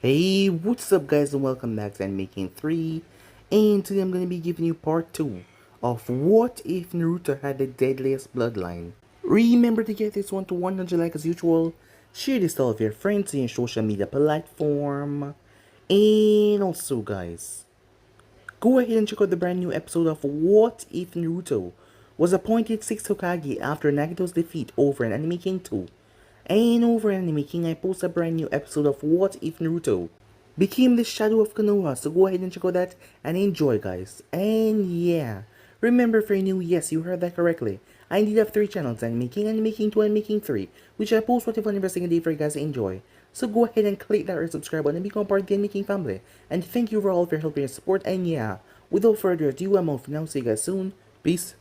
Hey, what's up guys and welcome back to Making 3, and today I'm going to be giving you part 2 of What If Naruto Had the Deadliest Bloodline. Remember to get this one to 100 likes as usual, share this to all of your friends in your social media platform, and also guys, go ahead and check out the brand new episode of What If Naruto was appointed 6th Hokage after Nagato's defeat over in Anime King 2. And over in Anime King, I post a brand new episode of What If Naruto became the Shadow of Konoha, so go ahead and check out that and enjoy guys. And yeah, remember if you're new, yes you heard that correctly, I indeed have 3 channels, Anime King 2, and King 3, which I post whatever every single day for you guys to enjoy. So go ahead and click that red subscribe button and become part of the Anime King family. And thank you for all of your help and your support, and yeah, without further ado, I'm out for now, see you guys soon, peace.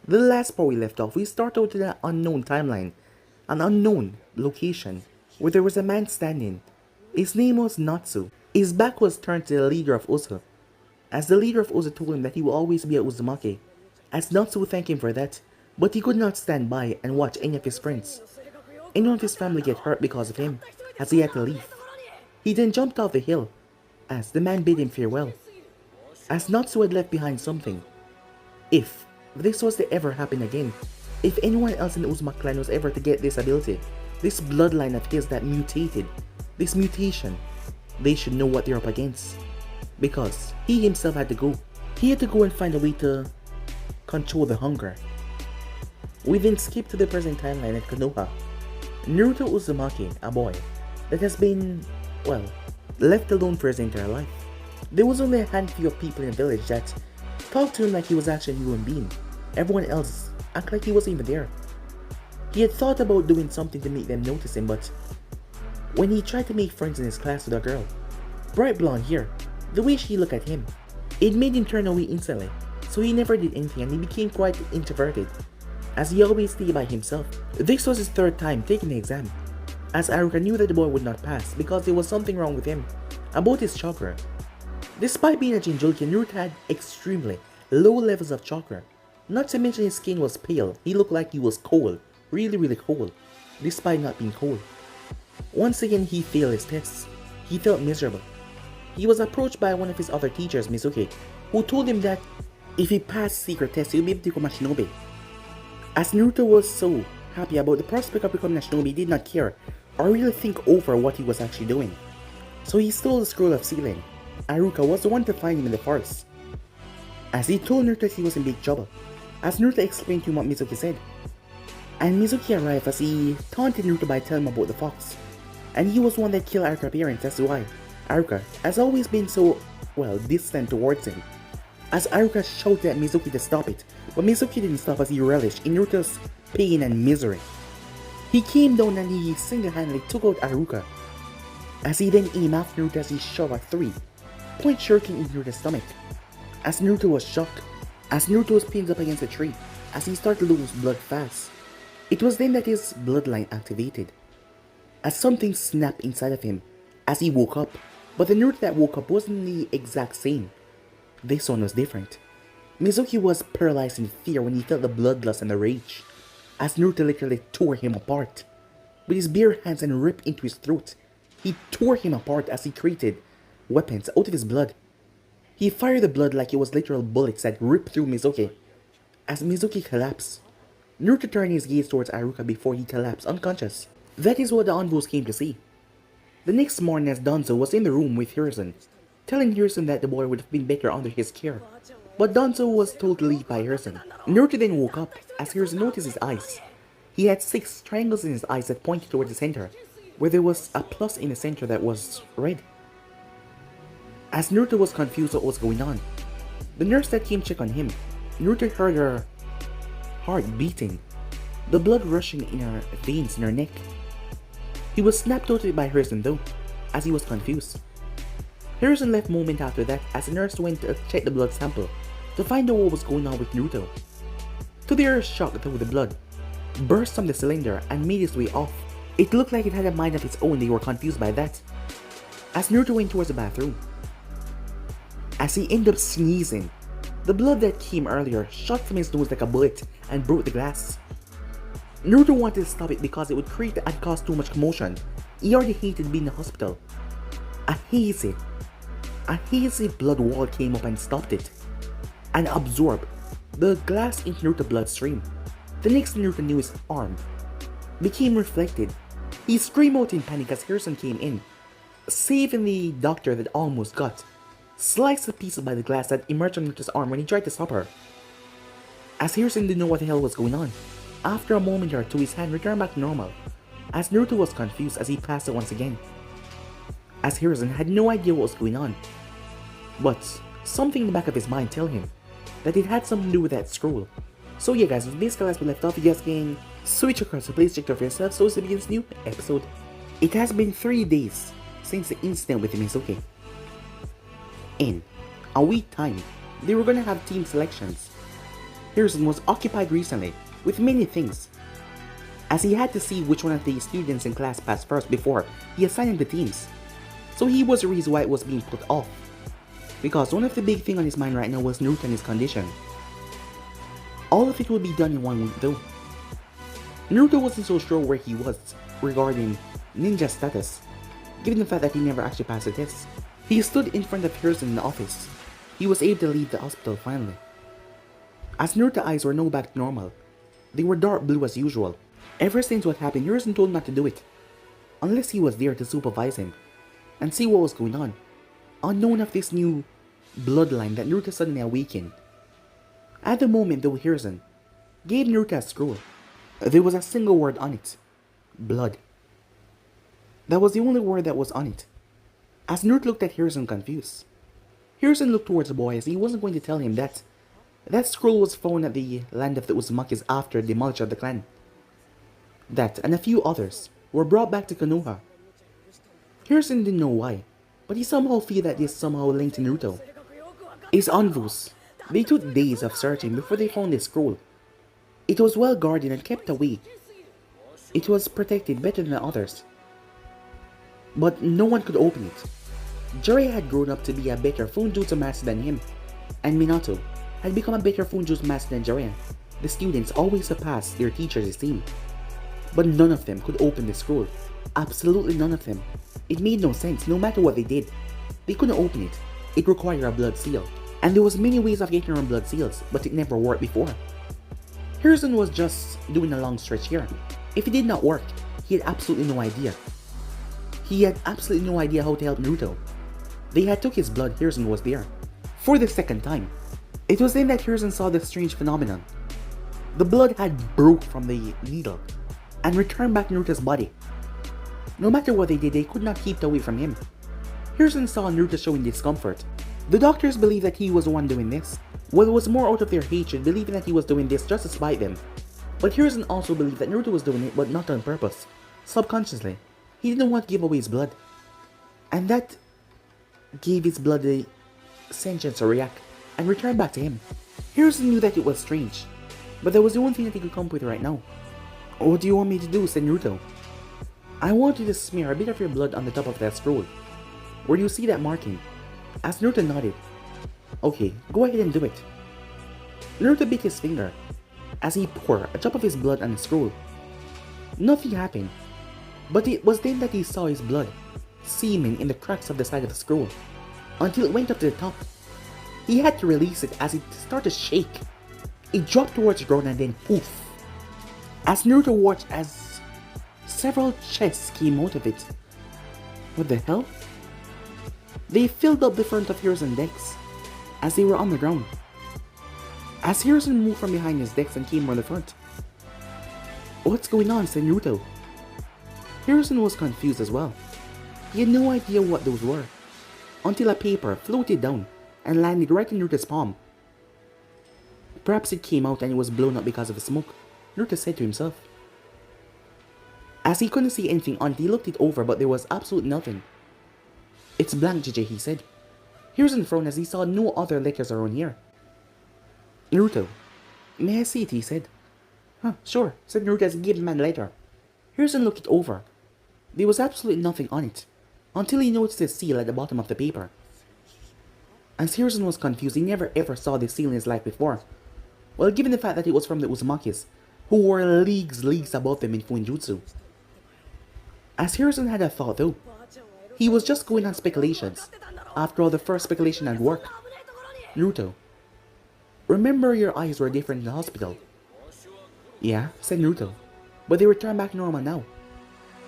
The last part we left off, we started with an unknown timeline, an unknown location, where there was a man standing. His name was Natsu. His back was turned to the leader of Usa, as the leader of Usa told him that he will always be at Uzumaki, as Natsu thanked him for that, but he could not stand by and watch any of his friends, any of his family get hurt because of him, as he had to leave. He then jumped off the hill, as the man bade him farewell, as Natsu had left behind something. If this was to ever happen again, if anyone else in the Uzumaki clan was ever to get this ability, this bloodline of his that mutated, this mutation, they should know what they're up against. Because he himself had to go. He had to go and find a way to control the hunger. We then skip to the present timeline at Konoha. Naruto Uzumaki, a boy that has been, well, left alone for his entire life. There was only a handful of people in the village that talked to him like he was actually a human being. Everyone else acted like he wasn't even there. He had thought about doing something to make them notice him, but when he tried to make friends in his class with a girl, bright blonde hair, the way she looked at him, it made him turn away instantly, so he never did anything and he became quite introverted, as he always stayed by himself. This was his 3rd time taking the exam, as Aruka knew that the boy would not pass because there was something wrong with him, about his chakra. Despite being a Jinchuriki, Naruto had extremely low levels of chakra. Not to mention his skin was pale, he looked like he was cold, really cold, despite not being cold. Once again he failed his tests. He felt miserable. He was approached by one of his other teachers, Mizuki, who told him that if he passed secret tests, he would be able to become a shinobi. As Naruto was so happy about the prospect of becoming a shinobi, he did not care or really think over what he was actually doing. So he stole the scroll of sealing. Aruka was the one to find him in the forest, as he told Naruto that he was in big trouble, as Naruto explained to him what Mizuki said. And Mizuki arrived as he taunted Naruto by telling him about the fox, and he was the one that killed Aruka's parents. That's why Aruka has always been so, well, distant towards him, as Aruka shouted at Mizuki to stop it, but Mizuki didn't stop as he relished in Naruto's pain and misery. He came down and he single-handedly took out Aruka, as he then aimed after Naruto as he shot a 3-point shuriken into Naruto's stomach. As Naruto was shocked, as Naruto was pinned up against a tree, as he started to lose blood fast. It was then that his bloodline activated, as something snapped inside of him as he woke up, but the Naruto that woke up wasn't the exact same. This one was different. Mizuki was paralyzed in fear when he felt the bloodlust and the rage, as Naruto literally tore him apart. With his bare hands and ripped into his throat, he tore him apart as he created weapons out of his blood. He fired the blood like it was literal bullets that ripped through Mizuki. As Mizuki collapsed, Naruto turned his gaze towards Aruka before he collapsed unconscious. That is what the envoys came to see. The next morning as Danzo was in the room with Hiruzen, telling Hiruzen that the boy would have been better under his care, but Danzo was told to leave by Hiruzen. Naruto then woke up as Hiruzen noticed his eyes. He had 6 triangles in his eyes that pointed towards the center, where there was a plus in the center that was red. As Naruto was confused what was going on, the nurse that came check on him, Naruto heard her heart beating, the blood rushing in her veins in her neck. He was snapped totally by Harrison though, as he was confused. Harrison left moment after that as the nurse went to check the blood sample to find out what was going on with Naruto. To their shock though, the blood burst from the cylinder and made its way off. It looked like it had a mind of its own. They were confused by that. As Naruto went towards the bathroom, as he ended up sneezing, the blood that came earlier shot from his nose like a bullet and broke the glass. Naruto wanted to stop it because it would create and cause too much commotion. He already hated being in the hospital. A hazy blood wall came up and stopped it, and absorbed the glass into Naruto's bloodstream. The next thing Naruto knew, his arm became reflected. He screamed out in panic as Harrison came in, saving the doctor that almost got sliced to pieces by the glass that emerged from Naruto's arm when he tried to stop her. As Harrison didn't know what the hell was going on, after a moment or two his hand returned back to normal, as Naruto was confused as he passed it once again. As Harrison had no idea what was going on, but something in the back of his mind told him that it had something to do with that scroll. So yeah guys, with basically as we left off, you guys can switch across the place, check it out for yourself. So this begins new episode. It has been 3 days since the incident with Mizuki. In a week time, they were gonna have team selections. Harrison was occupied recently with many things, as he had to see which one of the students in class passed first before he assigned them to teams. So he was the reason why it was being put off, because one of the big things on his mind right now was Naruto and his condition. All of it would be done in 1 week though. Naruto wasn't so sure where he was regarding ninja status, given the fact that he never actually passed the test. He stood in front of Harrison in the office. He was able to leave the hospital finally. As Naruto's eyes were now back to normal, they were dark blue as usual. Ever since what happened, Harrison told him not to do it, unless he was there to supervise him and see what was going on, unknown of this new bloodline that Naruto suddenly awakened. At the moment though, Harrison gave Naruto a scroll. There was a single word on it: blood. That was the only word that was on it. As Naruto looked at Harrison confused, Harrison looked towards the boy as he wasn't going to tell him that that scroll was found at the land of the Uzumakis after the demolition of the clan. That and a few others were brought back to Konoha. Harrison didn't know why, but he somehow felt that this somehow linked to Naruto. His envoys, they took days of searching before they found this scroll. It was well guarded and kept away. It was protected better than the others, but no one could open it. Jiraiya had grown up to be a better Funjutsu master than him, and Minato had become a better Funjutsu master than Jiraiya. The students always surpassed their teachers' esteem, but none of them could open the scroll. Absolutely none of them. It made no sense. No matter what they did, they couldn't open it. It required a blood seal, and there was many ways of getting around blood seals, but it never worked before. Harrison was just doing a long stretch here. If it did not work, he had absolutely no idea. He had absolutely no idea how to help Naruto. They had took his blood. Harrison was there for the second time. It was then that Harrison saw the strange phenomenon. The blood had broke from the needle and returned back to Naruto's body. No matter what they did, they could not keep it away from him. Harrison saw Naruto showing discomfort. The doctors believed that he was the one doing this. Well, it was more out of their hatred, believing that he was doing this just to spite them. But Harrison also believed that Naruto was doing it, but not on purpose. Subconsciously, he didn't want to give away his blood, and that gave his blood the sentience to react and return back to him. Harrison knew that it was strange, but that was the only thing that he could come up with right now. "What do you want me to do?" said Naruto. "I want you to smear a bit of your blood on the top of that scroll. Where do you see that marking?" As Naruto nodded. "Okay, go ahead and do it." Naruto bit his finger as he poured a drop of his blood on the scroll. Nothing happened, but it was then that he saw his blood seeming in the cracks of the side of the scroll until it went up to the top. He had to release it as it started to shake. It dropped towards the ground and then poof. As Naruto watched as several chests came out of it. What the hell? They filled up the front of Harrison's decks as they were on the ground. As Harrison moved from behind his decks and came around the front. "What's going on?" said Naruto. Harrison was confused as well. He had no idea what those were, until a paper floated down and landed right in Naruto's palm. Perhaps it came out and it was blown up because of the smoke, Naruto said to himself. As he couldn't see anything on it, he looked it over, but there was absolutely nothing. It's blank, JJ, he said. Hiruzen frowned as he saw no other letters around here. Naruto, may I see it, he said. Huh, sure, said Naruto as he gave the man the letter. Hiruzen looked it over. There was absolutely nothing on it, until he noticed the seal at the bottom of the paper. As Hiruzen was confused, he never ever saw this seal in his life before. Well, given the fact that it was from the Uzumakis, who were leagues above them in Fuinjutsu. As Hiruzen had a thought though, he was just going on speculations. After all, the first speculation had worked. Naruto, remember your eyes were different in the hospital? Yeah, said Naruto, but they returned back normal now.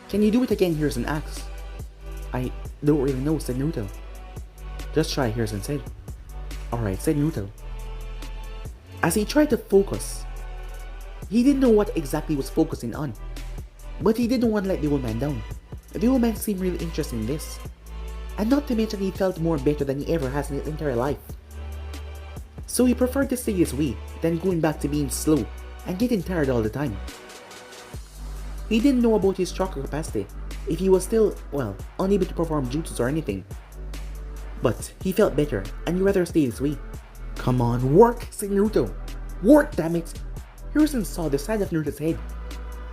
Can you do it again, Hiruzen asked. I don't really know, said Naruto. Just try, Hiruzen said. Alright, said Naruto. As he tried to focus, he didn't know what exactly he was focusing on, but he didn't want to let the old man down. The old man seemed really interested in this, and not to mention he felt more better than he ever has in his entire life. So he preferred to stay this way than going back to being slow and getting tired all the time. He didn't know about his chakra capacity, if he was still, well, unable to perform jutsus or anything. But he felt better, and he'd rather stay this way. Come on, work, said Naruto. Work, damn it! Hiruzen saw the side of Naruto's head,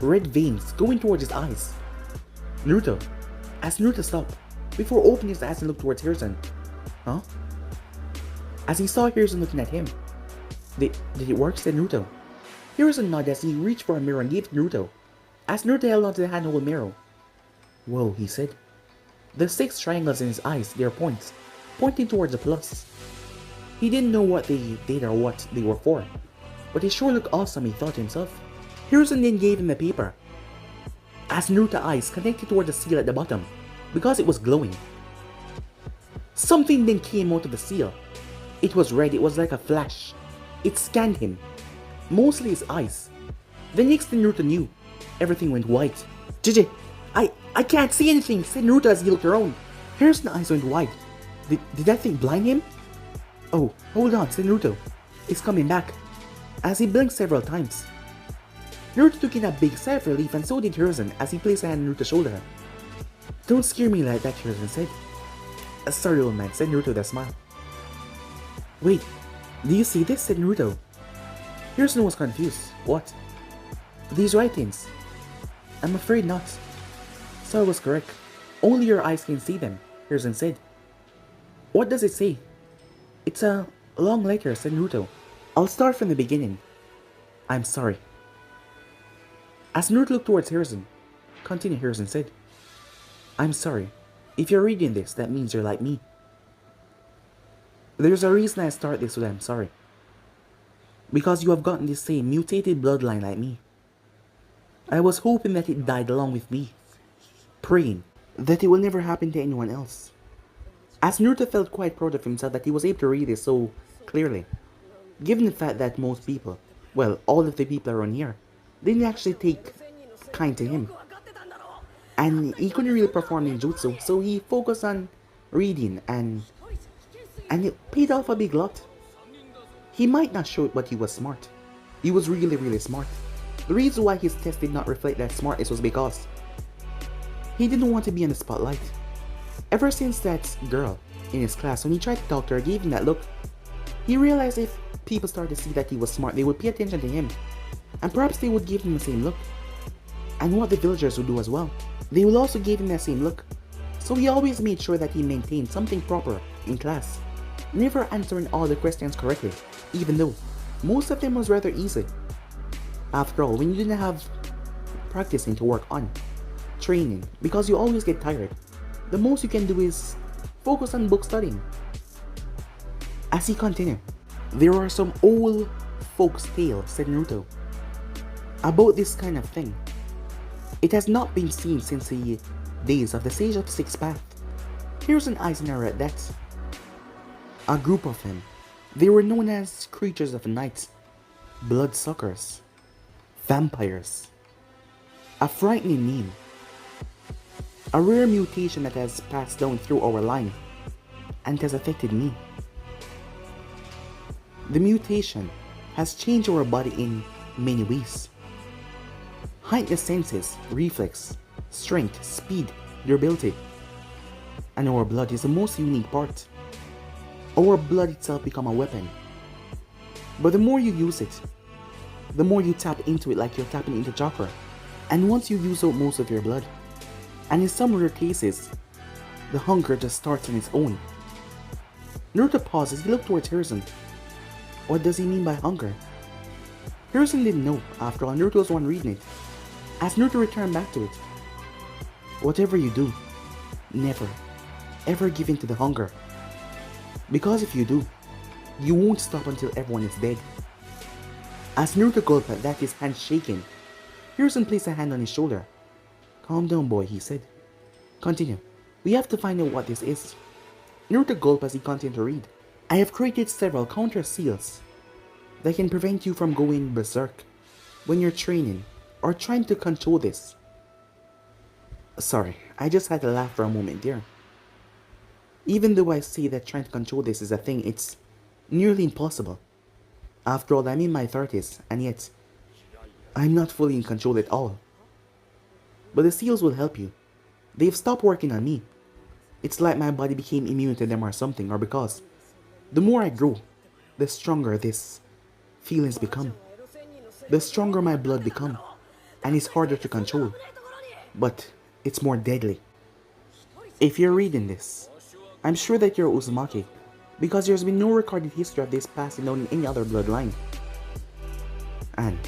red veins going towards his eyes. Naruto, as Naruto stopped, before opening his eyes and looked towards Hiruzen. Huh? As he saw Hiruzen looking at him. Did it work, said Naruto. Hiruzen nodded as he reached for a mirror and gave it to Naruto, as Naruto held onto the handhold mirror. Whoa, he said. The 6 triangles in his eyes, their points, pointing towards the plus. He didn't know what they did or what they were for, but they sure looked awesome, he thought to himself. Hiruzen then gave him the paper, as Naruto's eyes connected toward the seal at the bottom, because it was glowing. Something then came out of the seal. It was red, it was like a flash. It scanned him, mostly his eyes. The next thing Naruto knew, everything went white. JJ, I can't see anything, said Naruto as he looked around. Hiruzen's eyes went wide. Did that thing blind him? Oh, hold on, said Naruto. It's coming back. As he blinked several times. Naruto took in a big sigh of relief, and so did Hiruzen as he placed a hand on Naruto's shoulder. Don't scare me like that, Hiruzen said. Sorry, old man, said Naruto with a smile. Wait, do you see this? Said Naruto. Hiruzen was confused. What? These writings? I'm afraid not. So I was correct. Only your eyes can see them, Hiruzen said. What does it say? It's a long letter, said Naruto. I'll start from the beginning. I'm sorry. As Naruto looked towards Hiruzen, continue, Hiruzen said. I'm sorry. If you're reading this, that means you're like me. There's a reason I start this with I'm sorry. Because you have gotten the same mutated bloodline like me. I was hoping that it died along with me, praying that it will never happen to anyone else. As Naruto felt quite proud of himself that he was able to read this so clearly, given the fact that most people, well, all of the people around here, didn't actually take kind to him. And he couldn't really perform ninjutsu, so he focused on reading, and it paid off a big lot. He might not show it, but he was smart. He was really smart. The reason why his test did not reflect that smartness was because he didn't want to be in the spotlight. Ever since that girl in his class, when he tried to talk to her, gave him that look, he realized if people started to see that he was smart, they would pay attention to him, and perhaps they would give him the same look. And what the villagers would do as well, they will also give him that same look. So he always made sure that he maintained something proper in class, never answering all the questions correctly, even though most of them was rather easy. After all, when you didn't have practicing to work on, training, because you always get tired, the most you can do is focus on book studying. As he continued, there are some old folks' tales, said Naruto, about this kind of thing. It has not been seen since the days of the Sage of Six Path. Here's an Eisner at that. A group of them. They were known as creatures of the night, bloodsuckers, vampires. A frightening name. A rare mutation that has passed down through our line and has affected me. The mutation has changed our body in many ways. Heightened senses, reflex, strength, speed, durability. And our blood is the most unique part. Our blood itself becomes a weapon. But the more you use it, the more you tap into it like you're tapping into chakra. And once you use out most of your blood, and in some rare cases, the hunger just starts on its own. Naruto pauses, he looked towards Hiruzen. What does he mean by hunger? Hiruzen didn't know, after all Naruto was the one reading it. As Naruto returned back to it, whatever you do, never, ever give in to the hunger. Because if you do, you won't stop until everyone is dead. As Naruto gulped at that, his hand shaking, Hiruzen placed a hand on his shoulder. Calm down, boy, he said. Continue. We have to find out what this is. Naruto gulped as he continued to read. I have created several counter seals that can prevent you from going berserk when you're training or trying to control this. Sorry, I just had to laugh for a moment there. Even though I say that trying to control this is a thing, it's nearly impossible. After all, I'm in my 30s, and yet, I'm not fully in control at all. But the seals will help you. They've stopped working on me. It's like my body became immune to them or something, or because the more I grow, the stronger these feelings become. The stronger my blood become, and it's harder to control. But it's more deadly. If you're reading this, I'm sure that you're Uzumaki, because there's been no recorded history of this passing down in any other bloodline. And,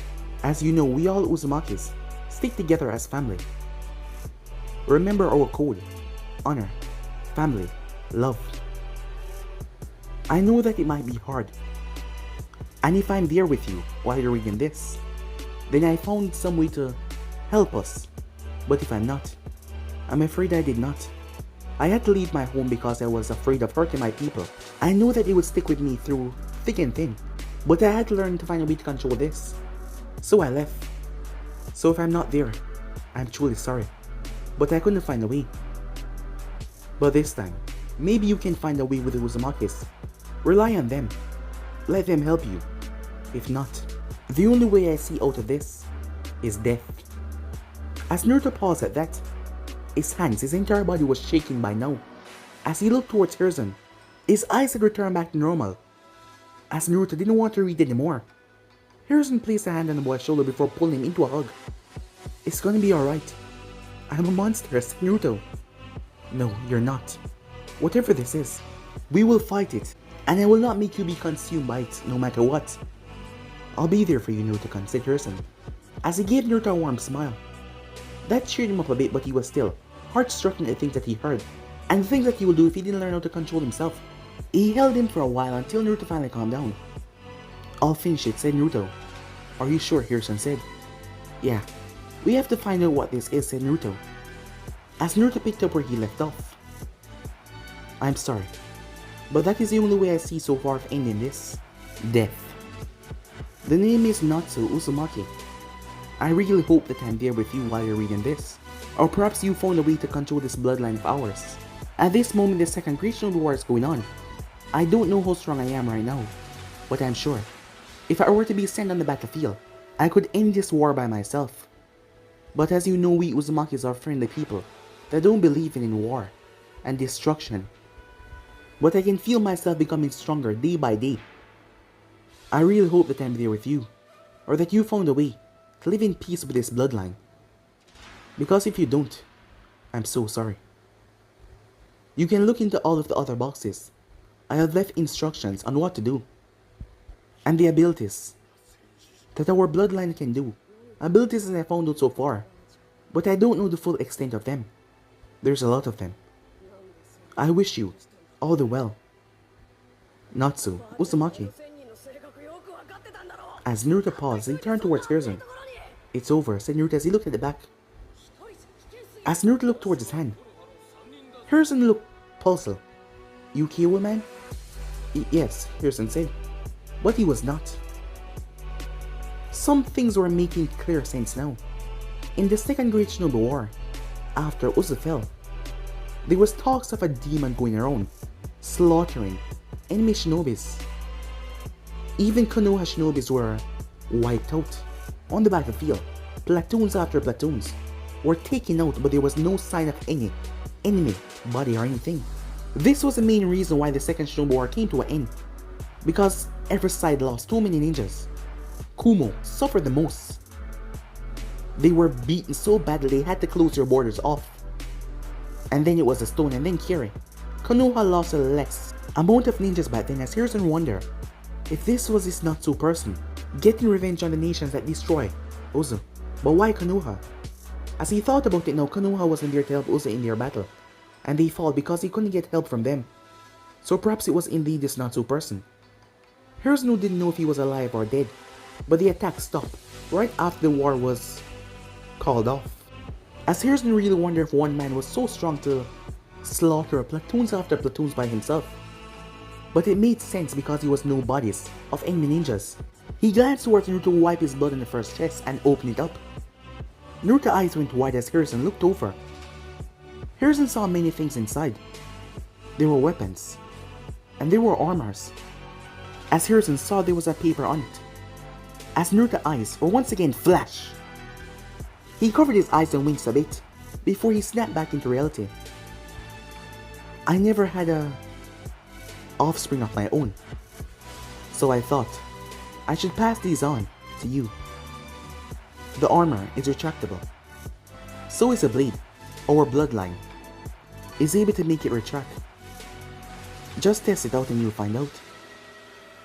as you know, we all Uzumakis stick together as family. Remember our code: honor, family, love. I know that it might be hard, and if I'm there with you while you're reading this, then I found some way to help us. But if I'm not, I'm afraid I did not. I had to leave my home because I was afraid of hurting my people. I know that it would stick with me through thick and thin, but I had to learn to find a way to control this. So I left. So if I'm not there, I'm truly sorry, but I couldn't find a way. But this time, maybe you can find a way with the Uzumakis. Rely on them. Let them help you. If not, the only way I see out of this is death. As Naruto paused at that, his hands, his entire body was shaking by now. As he looked towards Hiruzen, his eyes had returned back to normal. As Naruto didn't want to read anymore, Hiruzen placed a hand on the boy's shoulder before pulling him into a hug. It's gonna be alright. I'm a monster, said Naruto. No, you're not. Whatever this is, we will fight it, and I will not make you be consumed by it, no matter what. I'll be there for you, Naruto-kun, said Hiruzen, as he gave Naruto a warm smile. That cheered him up a bit, but he was still heart-stricken at the things that he heard, and the things that he would do if he didn't learn how to control himself. He held him for a while until Naruto finally calmed down. I'll finish it, said Naruto. Are you sure? Hiruzen said. Yeah, we have to find out what this is, said Naruto, as Naruto picked up where he left off. I'm sorry, but that is the only way I see so far of ending this. Death. The name is Natsu Uzumaki. I really hope that I'm there with you while you're reading this. Or perhaps you found a way to control this bloodline of ours. At this moment, the second Great Shinobi War is going on. I don't know how strong I am right now, but I'm sure if I were to be sent on the battlefield, I could end this war by myself. But as you know, we Uzumakis are friendly people that don't believe in war and destruction. But I can feel myself becoming stronger day by day. I really hope that I'm there with you, or that you found a way to live in peace with this bloodline. Because if you don't, I'm so sorry. You can look into all of the other boxes. I have left instructions on what to do, and the abilities that our bloodline can do. Abilities that I found out so far, but I don't know the full extent of them. There's a lot of them. I wish you all the well. Natsu Uzumaki. As Naruto paused, he turned towards Hiruzen. It's over, said Naruto as he looked at the back. As Naruto looked towards his hand, Hiruzen looked puzzled. You okay, old man? Yes, Hiruzen said, but he was not. Some things were making clear sense now. In the second Great Shinobi War, after Uzu fell, there was talks of a demon going around, slaughtering enemy shinobis. Even Konoha shinobis were wiped out on the battlefield. Platoons after platoons were taken out, but there was no sign of any enemy body or anything. This was the main reason why the Second Shinobi War came to an end, because every side lost too many ninjas. Kumo suffered the most. They were beaten so badly they had to close their borders off. And then it was the Stone and then Kiri. Konoha lost a less amount of ninjas back then, as Hiruzen wondered if this was his Natsu person, getting revenge on the nations that destroyed Uzu. But why Konoha? As he thought about it now, Konoha wasn't there to help Uzu in their battle, and they fought because he couldn't get help from them. So perhaps it was indeed this Natsu person. Hiruzen didn't know if he was alive or dead, but the attack stopped right after the war was called off. As Hiruzen really wondered if one man was so strong to slaughter platoons after platoons by himself. But it made sense because he was no bodies of enemy ninjas. He glanced towards Naruto to wipe his blood in the first chest and open it up. Naruto's eyes went wide as Hiruzen looked over. Hiruzen saw many things inside. There were weapons, and there were armors. As Hiruzen saw, there was a paper on it. As Naruto's eyes were once again flash, he covered his eyes and winked a bit before he snapped back into reality. I never had a offspring of my own, so I thought I should pass these on to you. The armor is retractable. So is a blade. Our bloodline is able to make it retract. Just test it out and you'll find out.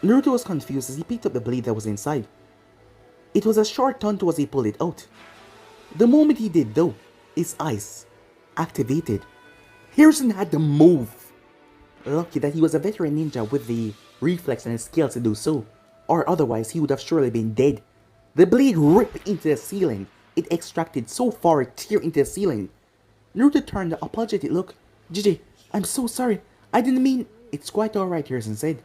Naruto was confused as he picked up the blade that was inside. It was a short taunt as he pulled it out. The moment he did though, his eyes activated. Hiruzen had to move. Lucky that he was a veteran ninja with the reflex and the skills to do so, or otherwise he would have surely been dead. The blade ripped into the ceiling. It extracted so far it teared into the ceiling. Naruto turned an apologetic look. JJ, I'm so sorry. I didn't mean... It's quite alright, Hiruzen said.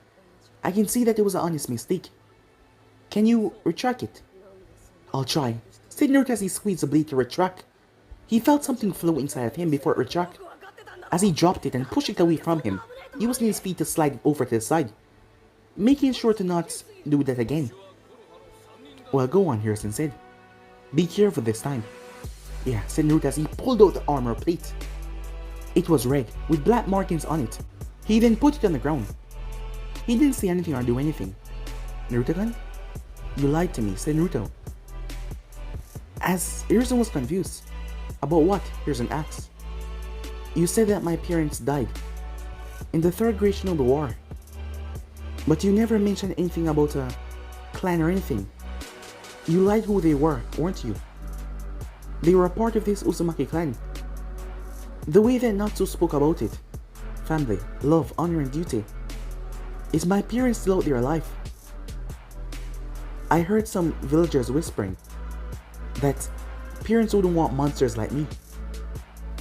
I can see that it was an honest mistake. Can you retract it? I'll try, said Naruto as he squeezed the blade to retract. He felt something flow inside of him before it retracted. As he dropped it and pushed it away from him, using his feet to slide it over to the side, making sure to not do that again. Well, go on, Hiruzen said. Be careful this time. Yeah, said Naruto as he pulled out the armor plate. It was red, with black markings on it. He then put it on the ground. He didn't say anything or do anything. Naruto-kun? You lied to me, said Naruto. As Hiruzen was confused. About what? Hiruzen asked. You said that my parents died in the Third Great Shinobi War, but you never mentioned anything about a clan or anything. You lied who they were, weren't you? They were a part of this Uzumaki clan. The way that Natsu spoke about it, family, love, honor and duty. Is my parents still out there alive? I heard some villagers whispering that parents wouldn't want monsters like me.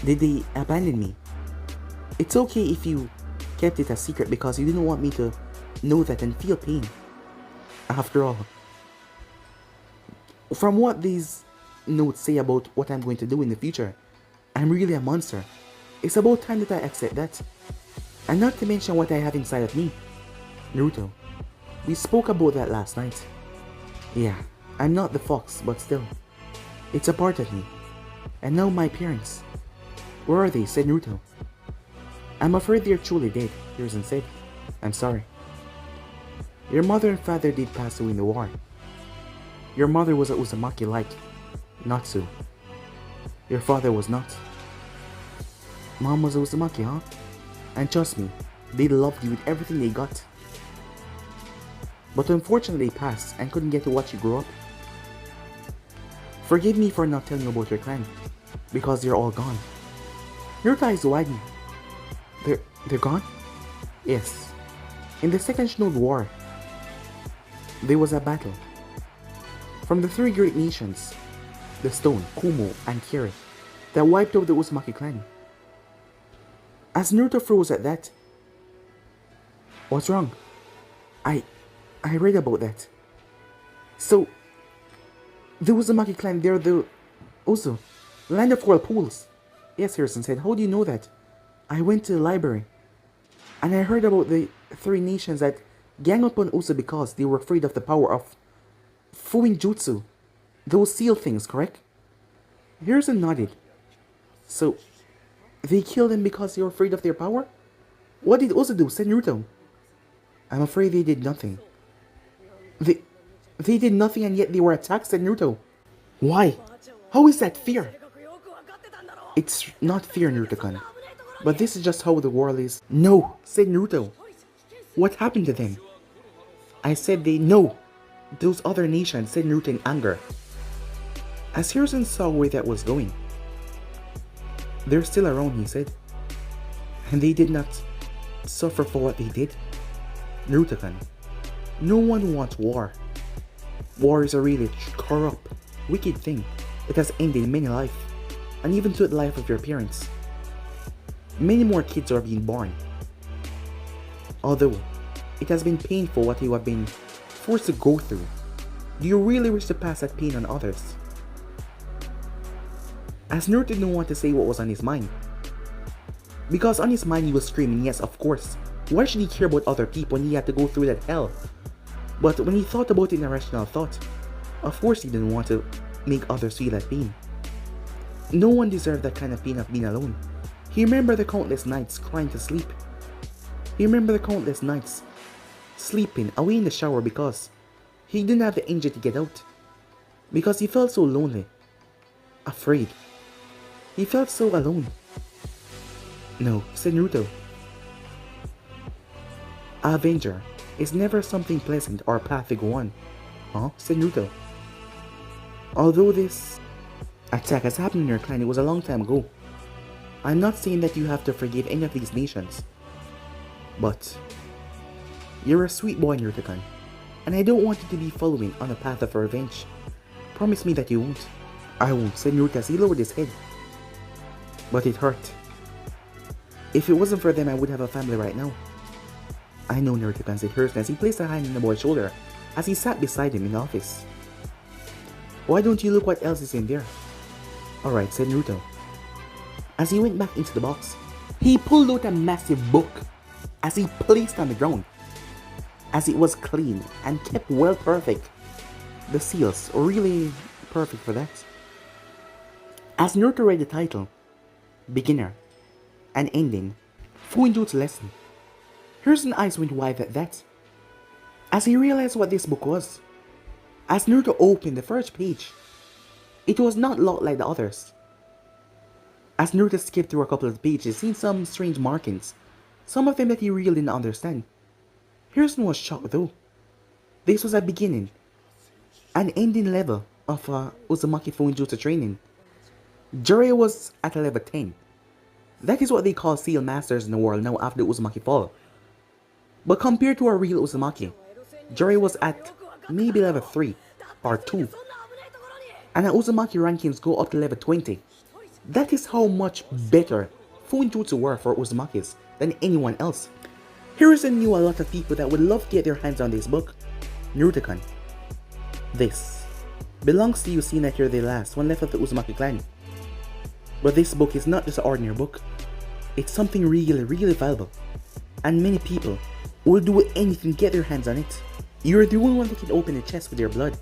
Did they abandon me? It's okay if you kept it a secret because you didn't want me to know that and feel pain. After all, from what these notes say about what I'm going to do in the future, I'm really a monster. It's about time that I accept that. And not to mention what I have inside of me. Naruto, we spoke about that last night. Yeah, I'm not the fox, but still, it's a part of me. And now my parents. Where are they? Said Naruto. I'm afraid they're truly dead, Hiruzen said. I'm sorry. Your mother and father did pass away in the war. Your mother was a Uzumaki like Natsu. Your father was not. Mom was a Uzumaki, huh? And trust me, they loved you with everything they got. But unfortunately they passed and couldn't get to watch you grow up. Forgive me for not telling you about your clan, because they're all gone. Naruto's eyes widened. They're gone? Yes. In the Second Shinobi War, there was a battle. From the three great nations, the Stone, Kumo, and Kiri, that wiped out the Uzumaki clan. As Naruto froze at that. What's wrong? I read about that. So, the Uzumaki clan, they're the Uzu, land of whirlpools. Yes, Hiruzen said. How do you know that? I went to the library, and I heard about the three nations that gang up on Uso because they were afraid of the power of Fuinjutsu. Those seal things, correct? Hiruzen nodded. So, they killed him because they were afraid of their power? What did Uso do, said Naruto? I'm afraid they did nothing. They did nothing and yet they were attacked, said Naruto. Why? How is that fear? It's not fear, Naruto-kun. But this is just how the world is. No, said Naruto. What happened to them? I said they no. Those other nations, said Naruto in anger. As Hiruzen saw where that was going. They're still around, he said. And they did not suffer for what they did. Naruto-kun, no one wants war. War is a really corrupt, wicked thing that has ended many lives, and even to the life of your parents. Many more kids are being born. Although, it has been painful what you have been forced to go through. Do you really wish to pass that pain on others? As Naruto didn't want to say what was on his mind. Because on his mind he was screaming, yes, of course. Why should he care about other people when he had to go through that hell? But when he thought about it in a rational thought, of course he didn't want to make others feel that pain. No one deserved that kind of pain of being alone. He remembered the countless nights crying to sleep. He remembered the countless nights sleeping away in the shower because he didn't have the energy to get out. Because he felt so lonely. Afraid. He felt so alone. No, said Naruto. Avenger is never something pleasant or path to go on. Huh? Said Naruto. Although this attack has happened in your clan, it was a long time ago. I'm not saying that you have to forgive any of these nations. But you're a sweet boy, Naruto-kun, and I don't want you to be following on a path of revenge. Promise me that you won't. I won't, said Naruto as he lowered his head. But it hurt. If it wasn't for them, I would have a family right now. I know, Naruto-kun, said Hiruzen as he placed a hand on the boy's shoulder as he sat beside him in the office. Why don't you look what else is in there? Alright, said Naruto. As he went back into the box, he pulled out a massive book as he placed on the ground. As it was clean and kept well perfect. The seals were really perfect for that. As Naruto read the title, Beginner, and ending, Fuinjutsu Lesson, Hiruzen's eyes went wide at that. As he realized what this book was. As Naruto opened the first page, it was not locked like the others. As Naruto skipped through a couple of pages, seeing some strange markings, some of them that he really didn't understand. Hiruzen was shocked though. This was a beginning, an ending level of Uzumaki Fuinjutsu training. Jiraiya was at a level 10. That is what they call seal masters in the world now after Uzumaki fall. But compared to a real Uzumaki, Jiraiya was at maybe level 3 or 2. And our Uzumaki rankings go up to level 20. That is how much better Fuinjutsu were for Uzumakis than anyone else. Hiruzen knew a lot of people that would love to get their hands on this book. Naruto-kun, this belongs to you, seeing that you're the last one left of the Uzumaki clan. But this book is not just an ordinary book. It's something really, really valuable. And many people will do anything to get their hands on it. You're the only one that can open the chest with your blood.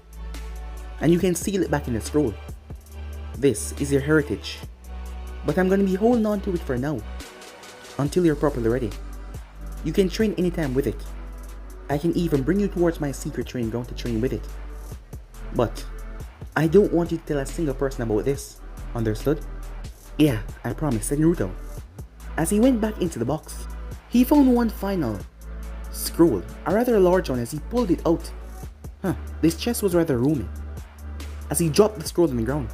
And you can seal it back in the scroll. This is your heritage. But I'm gonna be holding on to it for now. Until you're properly ready. You can train anytime with it. I can even bring you towards my secret training ground to train with it. But I don't want you to tell a single person about this. Understood? Yeah, I promise, said Naruto. As he went back into the box, he found one final scroll, a rather large one, as he pulled it out. This chest was rather roomy. As he dropped the scroll on the ground.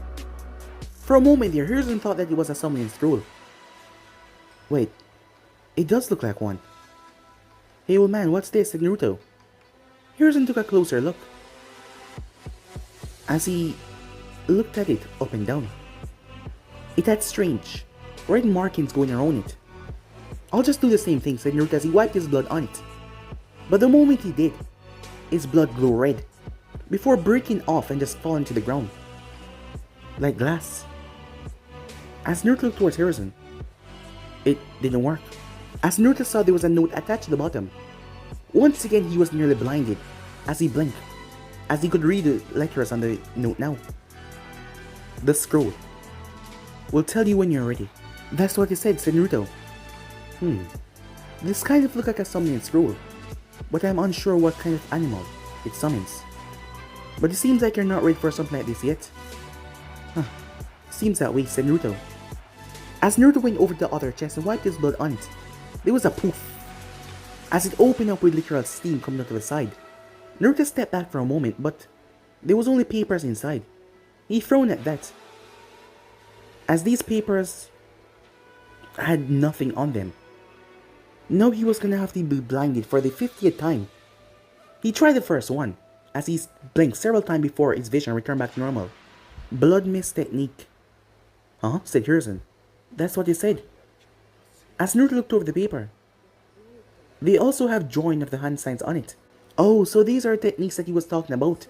For a moment there, Hiruzen thought that it was a summoning scroll. Wait, it does look like one. Hey old man, what's this? Said Naruto. Hiruzen took a closer look. As he looked at it up and down, it had strange red markings going around it. I'll just do the same thing, said Naruto as he wiped his blood on it. But the moment he did, his blood glowed red, before breaking off and just falling to the ground. Like glass. As Naruto looked towards Hiruzen, it didn't work. As Naruto saw there was a note attached to the bottom. Once again, he was nearly blinded as he blinked, as he could read the letters on the note now. The scroll. Will tell you when you're ready. That's what he said, said Naruto. This kind of look like a summoning scroll, but I'm unsure what kind of animal it summons. But it seems like you're not ready for something like this yet. Seems that way, said Naruto. As Naruto went over to the other chest and wiped his blood on it, there was a poof, as it opened up with literal steam coming out of the side. Naruto stepped back for a moment, but there was only papers inside. He frowned at that, as these papers had nothing on them. Now he was gonna have to be blinded for the 50th time. He tried the first one, as he blinked several times before his vision returned back to normal. Blood mist technique. Huh? Said Hiruzen. That's what he said. As Naruto looked over the paper, they also have drawing of the hand signs on it. Oh, so these are techniques that he was talking about.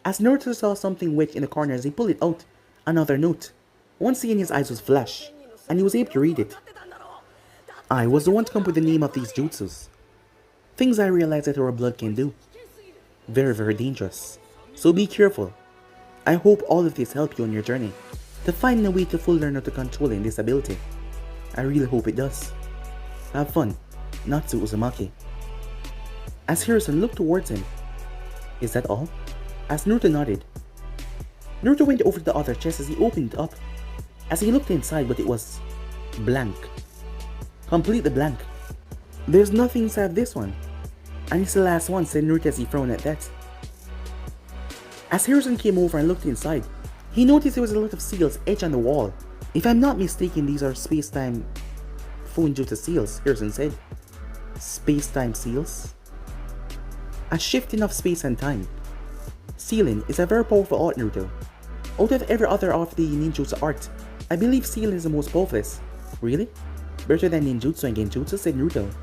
As Naruto saw something wet in the corner as he pulled it out, another note. Once again his eyes was flash, and he was able to read it. I was the one to come up with the name of these jutsus. Things I realized that our blood can do. Very, very dangerous. So be careful. I hope all of this helped you on your journey to find a way to fully learn how to controlling this ability. I really hope it does. Have fun. Natsu Uzumaki. As Hiruzen looked towards him. Is that all? As Naruto nodded. Naruto went over to the other chest as he opened it up. As he looked inside, but it was blank. Completely blank. There's nothing inside this one. And it's the last one, said Naruto as he frowned at that. As Hiruzen came over and looked inside, he noticed there was a lot of seals etched on the wall. If I'm not mistaken, these are space-time Fuinjutsu seals, Hiruzen said. Space-time seals? A shifting of space and time. Sealing is a very powerful art, Naruto. Out of every other of the ninjutsu art, I believe sealing is the most powerful. Really? Better than ninjutsu and genjutsu, said Naruto.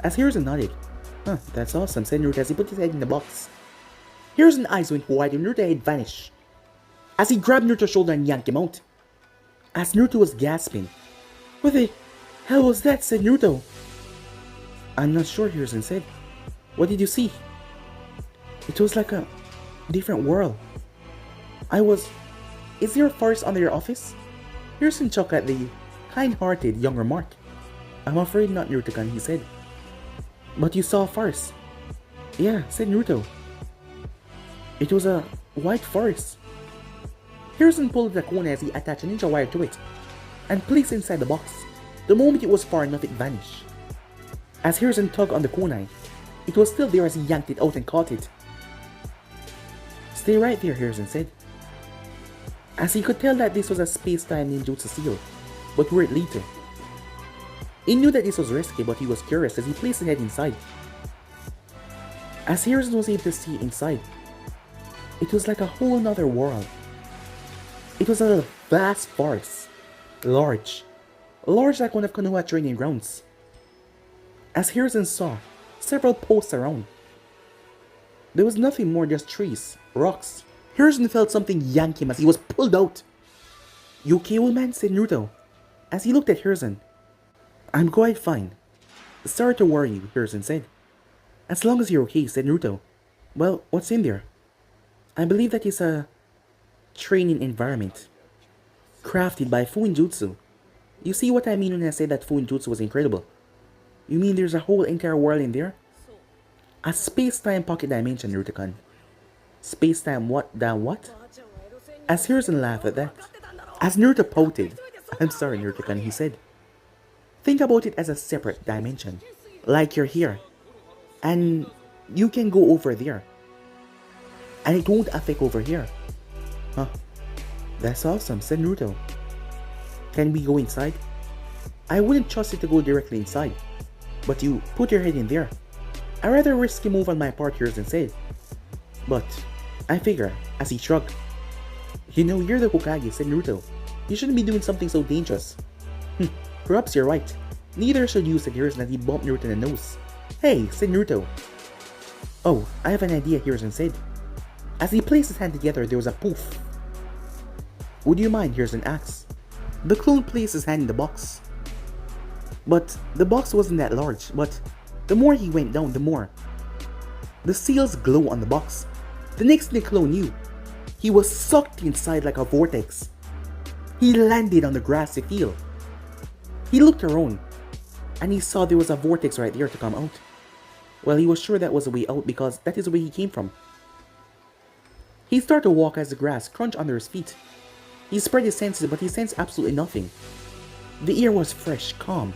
As Hiruzen nodded. That's awesome, said Naruto as he put his head in the box. Hiruzen's eyes went wide and Naruto's head vanished, as he grabbed Naruto's shoulder and yanked him out. As Naruto was gasping. What the hell was that, said Naruto. I'm not sure, Hiruzen said. What did you see? It was like a different world. Is there a forest under your office? Hiruzen chuckled at the kind-hearted young remark. I'm afraid not, Naruto-kun, he said. But you saw a forest. Yeah, said Naruto. It was a white forest. Hiruzen pulled the kunai as he attached a ninja wire to it and placed it inside the box. The moment it was far enough, it vanished. As Hiruzen tugged on the kunai, it was still there as he yanked it out and caught it. Stay right there, Hiruzen said. As he could tell that this was a space-time ninjutsu seal, but where it lead to. He knew that this was risky, but he was curious as he placed his head inside. As Hiruzen was able to see inside, it was like a whole nother world. It was a vast forest, large like one of Konoha training grounds. As Hiruzen saw several posts around, there was nothing more, just trees, rocks. Hiruzen felt something yank him as he was pulled out. You okay, old man? Said Naruto, as he looked at Hiruzen. I'm quite fine. Sorry to worry you, Hiruzen said. As long as you're okay, said Naruto. Well, what's in there? I believe that is a training environment, crafted by Fuinjutsu. You see what I mean when I say that Fuinjutsu was incredible? You mean there's a whole entire world in there? A space-time pocket dimension, Naruto-kun. Space-time what? What? As Hiruzen laughed at that. As Naruto pouted. I'm sorry, Naruto-kun, he said. Think about it as a separate dimension. Like you're here, and you can go over there, and it won't affect over here. Huh. That's awesome, said Naruto. Can we go inside? I wouldn't trust you to go directly inside, but you put your head in there. A rather risky move on my part, Hiruzen said. But I figure, as he shrugged. You know, you're the Hokage, said Naruto. You shouldn't be doing something so dangerous. Perhaps you're right. Neither should you, said Hiruzen as he bumped Naruto in the nose. Hey, said Naruto. Oh, I have an idea, Hiruzen said. As he placed his hand together, there was a poof. Would you mind, Hiruzen asked. The clone placed his hand in the box. But the box wasn't that large, but the more he went down, the more The seals glow on the box. The next thing Clone knew, he was sucked inside like a vortex. He landed on the grassy field. He looked around, and he saw there was a vortex right there to come out. Well, he was sure that was a way out because that is the way he came from. He started to walk as the grass crunched under his feet. He spread his senses, but he sensed absolutely nothing. The air was fresh, calm,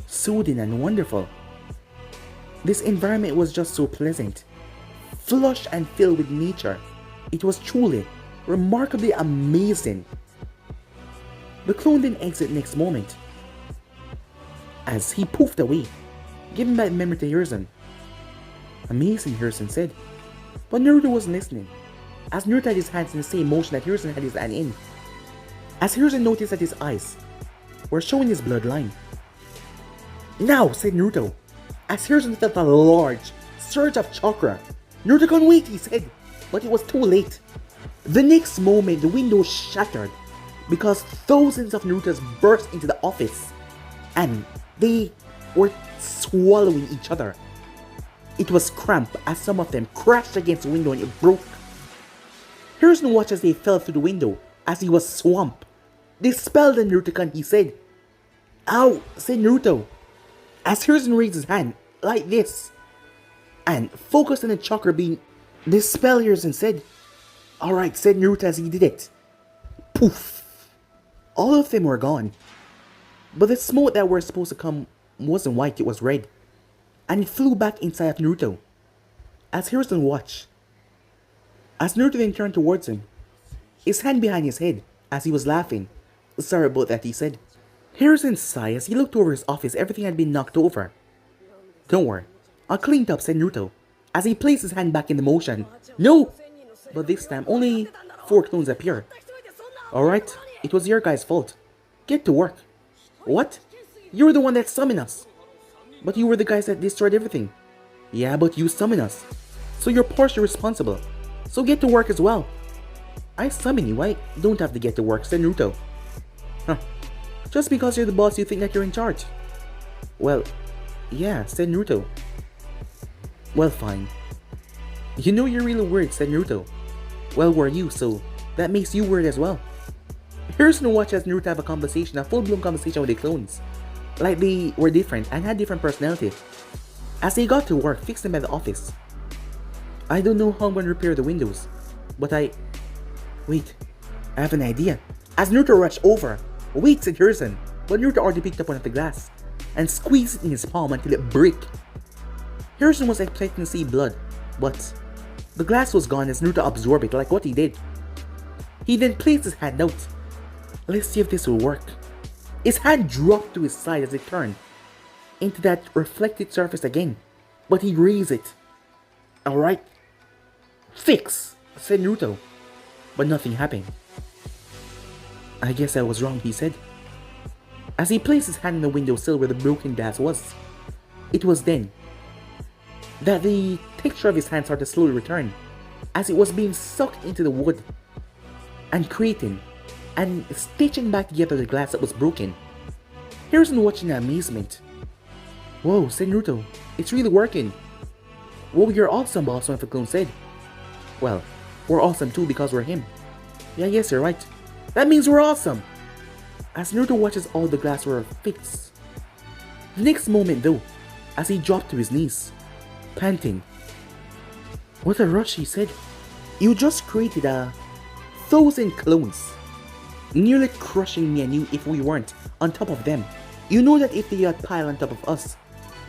soothing, and wonderful. This environment was just so pleasant, flush and filled with nature. It was truly, remarkably amazing. The clone didn't exit next moment, as he poofed away, giving back memory to Hiruzen. Amazing, Hiruzen said, but Naruto wasn't listening, as Naruto had his hands in the same motion that Hiruzen had his hand in. As Hiruzen noticed that his eyes were showing his bloodline. Now, said Naruto, as Hiruzen felt a large surge of chakra. Naruto can't wait, he said, but it was too late. The next moment, the window shattered because thousands of Narutos burst into the office and they were swallowing each other. It was cramped as some of them crashed against the window and it broke. Hiruzen watched as they fell through the window as he was swamped. Dispel the Naruto-kun, he said. Ow, said Naruto. As Hiruzen raised his hand, like this, and focused on the chakra being dispelled, Hiruzen said. Alright, said Naruto as he did it. Poof. All of them were gone. But the smoke that were supposed to come wasn't white, it was red. And it flew back inside of Naruto. As Hiruzen watched. As Naruto then turned towards him, his hand behind his head, as he was laughing. Sorry about that, he said. Hiruzen sighed as he looked over his office. Everything had been knocked over. Don't worry, I'll clean it up, said Naruto, as he placed his hand back into motion. No! But this time, only 4 clones appeared. Alright, it was your guys' fault. Get to work. What? You were the one that summoned us. But you were the guys that destroyed everything. Yeah, but you summoned us. So you're partially responsible. So get to work as well. I summon you, I don't have to get to work, said Naruto. Huh. Just because you're the boss, you think that you're in charge? Well, yeah, said Naruto. Well, fine. You know you're really weird, said Naruto. Well, were you, so that makes you weird as well. Hiruzen watched as Naruto have a conversation, a full-blown conversation with the clones. Like they were different and had different personality. As they got to work, fixing by the office. I don't know how I'm going to repair the windows, but Wait, I have an idea. As Naruto rushed over, wait, said Hiruzen, but Naruto already picked up one of the glass and squeezed it in his palm until it broke. Hiruzen was expecting to see blood, but the glass was gone as Naruto absorbed it like what he did. He then placed his hand out. Let's see if this will work. His hand dropped to his side as it turned into that reflected surface again, but he raised it. Alright. Fix, said Naruto, but nothing happened. I guess I was wrong, he said, as he placed his hand on the windowsill where the broken glass was. It was then that the texture of his hand started to slowly return, as it was being sucked into the wood and creating and stitching back together the glass that was broken. Hiruzen watching in amazement. Whoa, said Naruto, it's really working. Whoa, you're awesome, boss, one of the clones said. Well, we're awesome too because we're him. Yeah, yes, you're right. That means we're awesome! As Naruto watches all the glass were fixed. The next moment though, as he dropped to his knees, panting. What a rush, he said. You just created 1,000 clones, nearly crushing me and you if we weren't on top of them. You know that if they had piled on top of us,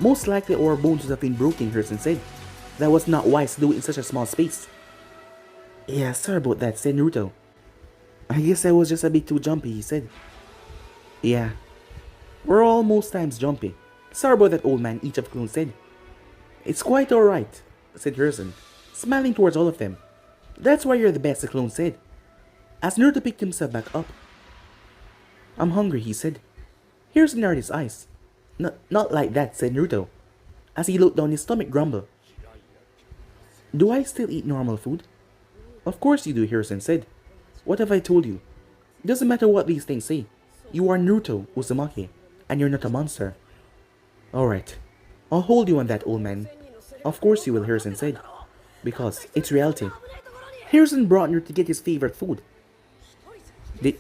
most likely our bones would have been broken, Hiruzen said. That was not wise to do it in such a small space. Yeah, sorry about that, said Naruto. I guess I was just a bit too jumpy, he said. Yeah, we're all most times jumpy. Sorry about that, old man, each of the clones said. It's quite alright, said Hiruzen, smiling towards all of them. That's why you're the best, the clone said, as Naruto picked himself back up. I'm hungry, he said. Hiruzen narrowed his eyes. Not like that, said Naruto, as he looked down, his stomach grumbled. Do I still eat normal food? Of course you do, Hiruzen said. What have I told you? It doesn't matter what these things say. You are Naruto Uzumaki, and you're not a monster. Alright, I'll hold you on that, old man. Of course you will, Hiruzen said. because it's reality. Harrison brought Naruto to get his favorite food. Did,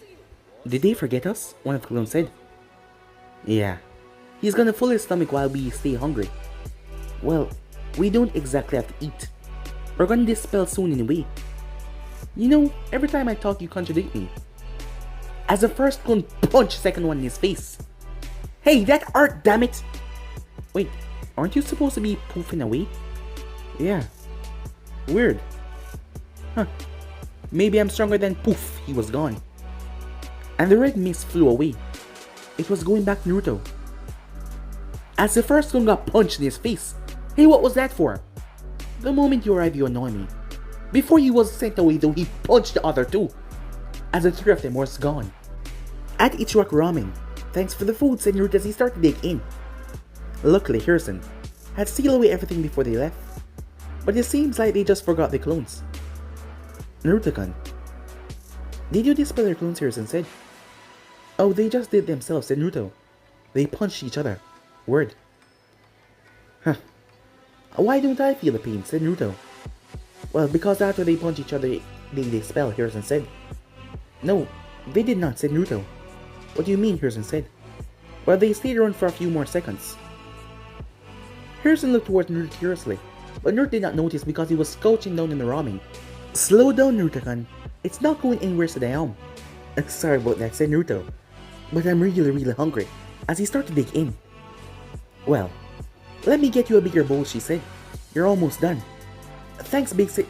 did they forget us? One of the clones said. Yeah. He's gonna fill his stomach while we stay hungry. Well, we don't exactly have to eat. We're gonna dispel soon anyway. You know, every time I talk you contradict me. As the first clone punched the second one in his face. Hey, that art, damn it! Wait, aren't you supposed to be poofing away? Yeah. Weird. Huh. Maybe I'm stronger than poof, he was gone. And the red mist flew away. It was going back to Naruto. As the first one got punched in his face. Hey, what was that for? The moment you arrive, you annoy me. Before he was sent away though, he punched the other two. As the three of them was gone. At Ichiwak Ramen, thanks for the food, said Naruto as he started to dig in. Luckily, Harrison had sealed away everything before they left. But it seems like they just forgot the clones. Naruto-kun, did you dispel your clones? Harrison said. Oh, they just did themselves, said Naruto. They punched each other. Word. Huh. Why don't I feel the pain? Said Naruto. Well, because after they punch each other, they dispel, Harrison said. No, they did not, said Naruto. What do you mean? Harrison said. Well, they stayed around for a few more seconds. Harrison looked towards Naruto curiously, but Naruto did not notice because he was crouching down in the ramen. Slow down, Naruto-kun. It's not going anywhere, said Ayam. Sorry about that, said Naruto. But I'm really hungry, as he started to dig in. Well, let me get you a bigger bowl, she said. You're almost done. Thanks, Big Si.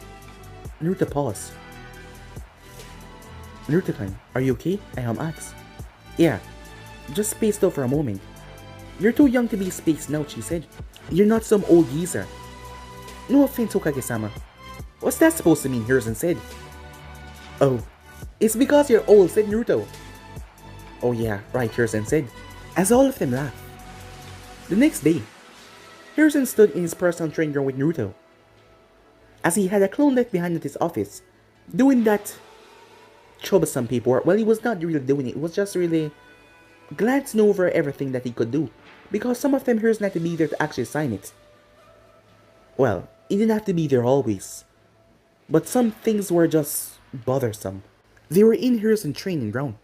Naruto paused. Naruto-kun, are you okay? Ayam asked. Yeah, just spaced out for a moment. You're too young to be spaced out, she said. You're not some old geezer. No offense, Hokage-sama. What's that supposed to mean? Harrison said. Oh, it's because you're old, said Naruto. Oh yeah, right, Harrison said, as all of them laughed. The next day, Harrison stood in his personal training room with Naruto, as he had a clone left behind at his office, doing that troublesome paperwork. Well, he was not really doing it, he was just really glancing over everything that he could do, because some of them Harrison had to be there to actually sign it. Well, he didn't have to be there always, but some things were just bothersome. They were in Harrison's training ground.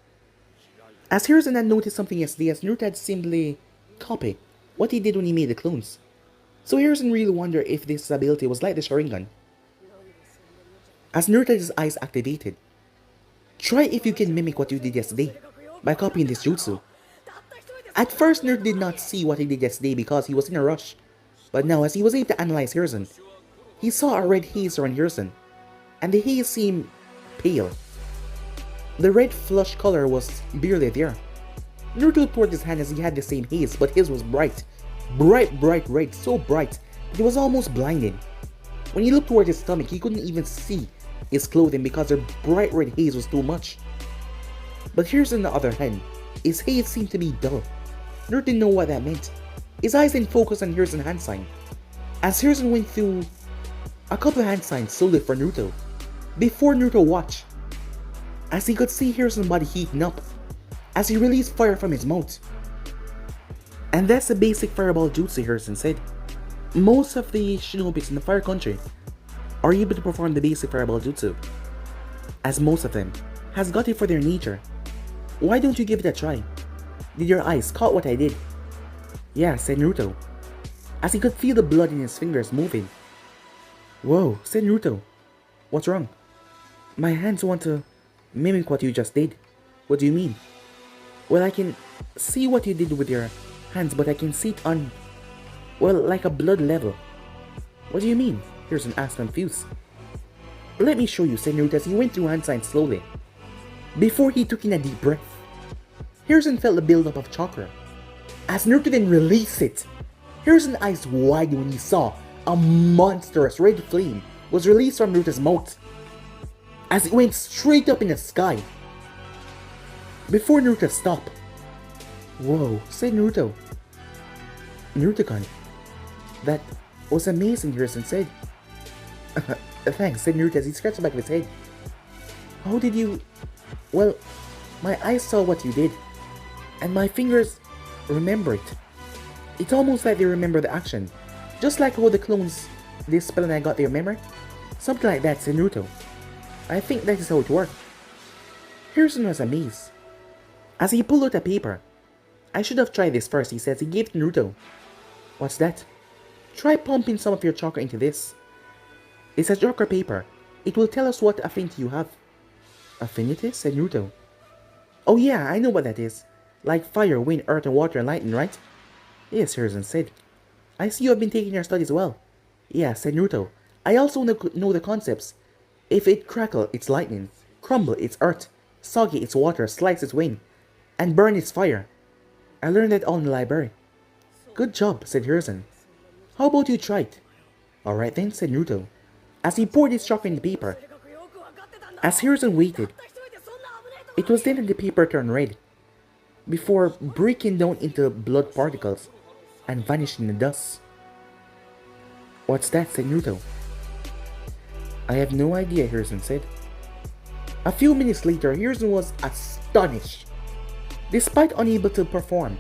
As Harrison had noticed something yesterday, as Naruto had simply copied what he did when he made the clones. So Harrison really wondered if this ability was like the Sharingan. As Naruto's eyes activated, try if you can mimic what you did yesterday by copying this jutsu. At first, Naruto did not see what he did yesterday because he was in a rush. But now, as he was able to analyze Harrison, he saw a red haze around Harrison, and the haze seemed pale. The red flush color was barely there. Naruto poured his hand as he had the same haze, but his was bright. Bright red, so bright that it was almost blinding. When he looked toward his stomach, he couldn't even see his clothing because the bright red haze was too much. But here's on the other hand, his haze seemed to be dull. Naruto didn't know what that meant. His eyes didn't focus on Harrison's hand sign. As Harrison went through a couple of hand signs slowly for Naruto, before Naruto watched, as he could see Harrison's body heating up, as he released fire from his mouth. And that's the basic fireball jutsu, Harrison said. Most of the shinobis in the fire country are able to perform the basic fireball jutsu, as most of them has got it for their nature. Why don't you give it a try? Did your eyes caught what I did? Yeah, said Naruto, as he could feel the blood in his fingers moving. Whoa, said Naruto. What's wrong? My hands want to mimic what you just did. What do you mean? Well, I can see what you did with your hands, but I can see it on, well, like a blood level. What do you mean? Harrison asked, confused. Let me show you, said Naruto as he went through hand signs slowly. Before he took in a deep breath, Harrison felt the buildup of chakra. As Naruto then released it, Harrison's eyes widened when he saw a monstrous red flame was released from Naruto's mouth, as it went straight up in the sky. Before Naruto stopped. Whoa, said Naruto. Naruto-kun, that was amazing, Harrison said. Thanks, said Naruto as he scratched the back of his head. How did you... Well, my eyes saw what you did, and my fingers remember it. It's almost like they remember the action, just like how the clones this spell and I got their memory. Something like that, said Naruto. I think that is how it worked. Hiruzen was amazed. As he pulled out a paper. I should have tried this first, he says. He gave it to Naruto. What's that? Try pumping some of your chakra into this. It's a chakra paper. It will tell us what affinity you have. Affinity? Said Naruto. Oh yeah, I know what that is. Like fire, wind, earth, and water, and lightning, right? Yes, Hiruzen said. I see you have been taking your studies well. Yeah, said Naruto. I also know the concepts. If it crackle, it's lightning. Crumble, it's earth. Soggy, it's water. Slice, it's wind. And burn, it's fire. I learned that all in the library. Good job, said Hiruzen. How about you try it? Alright then, said Naruto, as he poured his chakra in the paper. As Hiruzen waited, it was then that the paper turned red, before breaking down into blood particles and vanishing in the dust. What's that? Said Naruto. I have no idea, Hiruzen said. A few minutes later, Hiruzen was astonished. Despite unable to perform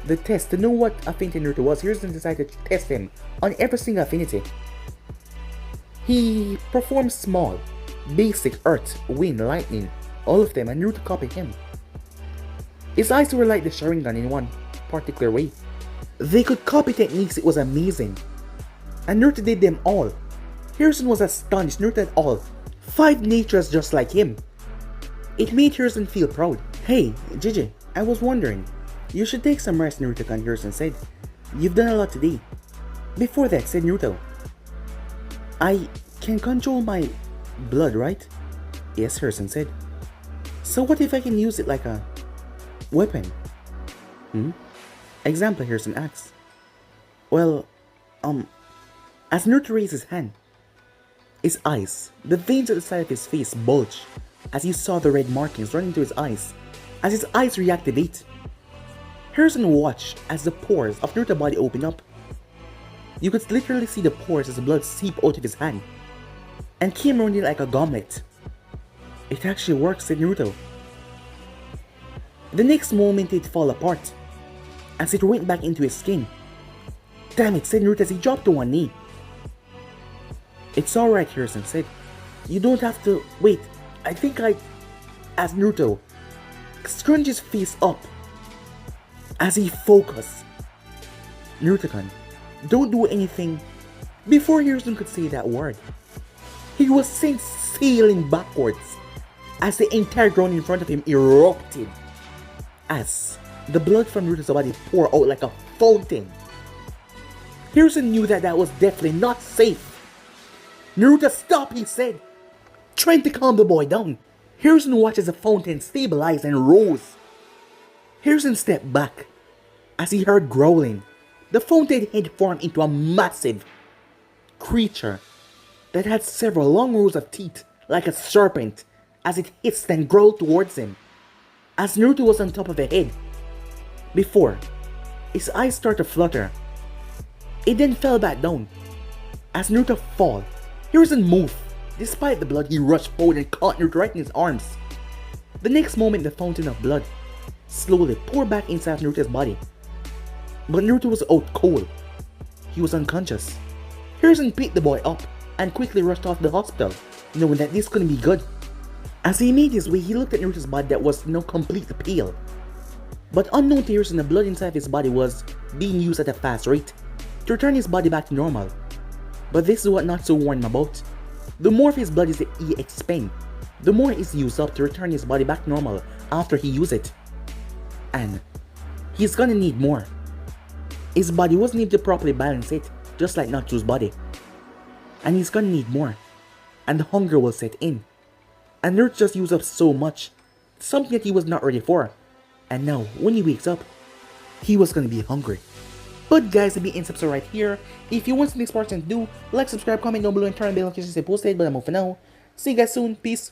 the test to know what affinity Naruto was, Hiruzen decided to test him on every single affinity. He performed small, basic earth, wind, lightning, all of them, and Naruto copied him. His eyes were like the Sharingan in one particular way. They could copy techniques, it was amazing. And Naruto did them all. Hiruzen was astonished. Naruto had all 5 natures just like him. It made Hiruzen feel proud. Hey, Gigi, I was wondering. You should take some rest, Naruto-kan, Hiruzen said. You've done a lot today. Before that, said Naruto. I can control my blood, right? Yes, Hiruzen said. So what if I can use it like a weapon? Example, Hiruzen asked. Well, as Naruto raised his hand, his eyes, the veins at the side of his face bulged as he saw the red markings running to his eyes. As his eyes reactivate, Hiruzen watched as the pores of Naruto's body opened up. You could literally see the pores as the blood seeped out of his hand and came around it like a gauntlet. It actually works, said Naruto. The next moment it fell apart as it went back into his skin. Damn it, said Naruto as he dropped to one knee. It's alright, Hiruzen said. You don't have to wait. I think as Naruto scrunched his face up as he focused. Naruto-kan, don't do anything. Before Hiruzen could say that word, he was sent sailing backwards as the entire ground in front of him erupted as the blood from Naruto's body poured out like a fountain. Hiruzen knew that was definitely not safe. Naruto, stop, he said, trying to calm the boy down. Hiruzen watched as the fountain stabilized and rose. Hiruzen stepped back as he heard growling. The fountain head formed into a massive creature that had several long rows of teeth like a serpent as it hissed and growled towards him. As Naruto was on top of the head, before his eyes started to flutter, it then fell back down. As Naruto fell, Hiruzen moved. Despite the blood, he rushed forward and caught Naruto right in his arms. The next moment, the fountain of blood slowly poured back inside Naruto's body. But Naruto was out cold. He was unconscious. Hiruzen picked the boy up and quickly rushed off to the hospital, knowing that this couldn't be good. As he made his way, he looked at Naruto's body that was now completely pale. But unknown to Hiruzen, the blood inside his body was being used at a fast rate to return his body back to normal. But this is what not so warned him about. The more of his blood he expends, the more is used up to return his body back to normal after he uses it. And he's gonna need more. His body wasn't able to properly balance it, just like Natsu's body. And he's gonna need more. And the hunger will set in. And Naruto just used up so much, something that he was not ready for. And now, when he wakes up, he was gonna be hungry. But guys, the BN subs are right here. If you want some next part to do, like, subscribe, comment down below, and turn on the bell notifications to stay posted. But I'm out for now. See you guys soon. Peace.